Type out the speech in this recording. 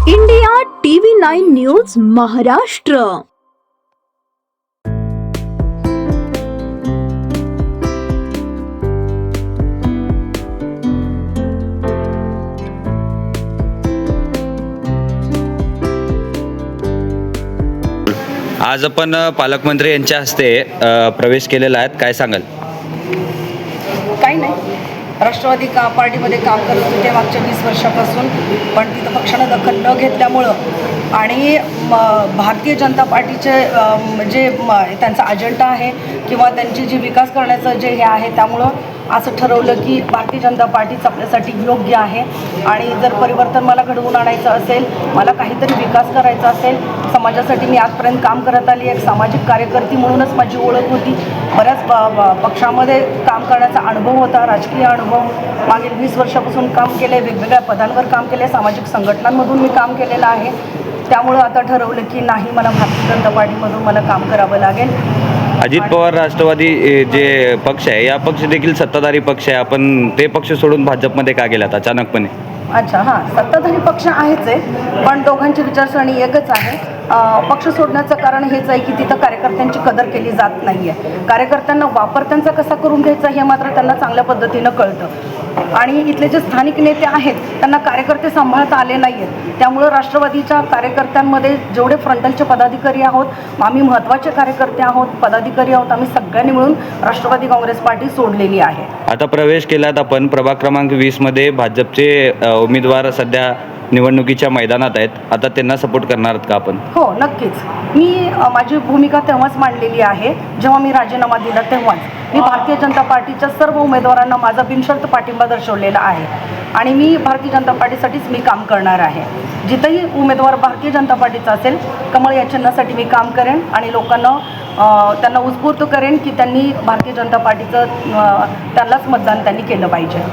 India TV 9 news Maharashtra. आज आपण पालकमंत्री यांच्या हस्ते प्रवेश केलेला आहे, काय सांगाल? काही नाही, राष्ट्रवादी पार्टीमध्ये काम करत होते मागच्या 20 वर्षापासून, पण तिथं पक्षानं दखल न घेतल्यामुळं आणि भारतीय जनता पार्टीचे जे त्यांचा अजेंडा आहे किंवा त्यांची जी विकास करण्याचं जे हे आहे, त्यामुळं असं ठरवलं की भारतीय जनता पार्टीच आपल्यासाठी योग्य आहे। आणि जर परिवर्तन मला घडवून आणायचं असेल, मला काहीतरी विकास करायचा असेल, समाजासाठी मी आजपर्यंत काम करत आली, एक सामाजिक कार्यकर्ती म्हणूनच माझी ओळख होती। बऱ्याच पक्षामध्ये काम करण्याचा अनुभव होता, राजकीय अनुभव मागील 20 वर्षापासून काम केले, वेगवेगळ्या पदांवर काम केले, सामाजिक संघटनांमधून मी काम केलेलं आहे। त्यामुळं आता ठरवलं की नाही, मला भारतीय जनता पार्टीमधून मला काम करावं लागेल। अजित पवार राष्ट्रवादी जे पक्ष आहे, या पक्ष देखील सत्ताधारी पक्ष आहे, आपण ते पक्ष सोडून भाजपमध्ये का गेलात अचानकपणे? अच्छा, हां, सत्ताधारी पक्ष आहेच आहे, पण दोघांची विचारसरणी एकच आहे। पक्ष सोडण्याचं कारण हेच आहे की तिथं कार्यकर्त्यांची कदर केली जात नाही आहे। कार्यकर्त्यांना वापर त्यांचा कसा करून घ्यायचा हे मात्र त्यांना चांगल्या पद्धतीनं कळतं। आणि इथले जे स्थानिक नेते आहेत त्यांना कार्यकर्ते सांभाळता आले नाही आहेत। त्यामुळं राष्ट्रवादीच्या कार्यकर्त्यांमध्ये जेवढे फ्रंटलचे पदाधिकारी आहोत, आम्ही महत्त्वाचे कार्यकर्ते आहोत, पदाधिकारी आहोत, आम्ही सगळ्यांनी मिळून राष्ट्रवादी काँग्रेस पार्टी सोडलेली आहे। आता प्रवेश केलात आपण, प्रभाग क्रमांक 20 मध्ये भाजपचे उमेदवार सध्या निवडणुकीच्या मैदानात आहेत, आता त्यांना सपोर्ट करणार का आपण? हो, नक्कीच। मी माझी भूमिका तेव्हाच मांडलेली आहे जेव्हा मी राजीनामा दिला, तेव्हाच मी भारतीय जनता पार्टीच्या सर्व उमेदवारांना माझा बिनशर्त पाठिंबा दर्शवलेला आहे आणि मी भारतीय जनता पार्टीसाठीच मी काम करणार आहे। जिथंही उमेदवार भारतीय जनता पार्टीचा असेल, कमळ या चिन्हासाठी मी काम करेन आणि लोकांना त्यांना उत्स्फूर्त करेन की त्यांनी भारतीय जनता पार्टीचं त्यांनाच मतदान त्यांनी केलं पाहिजे।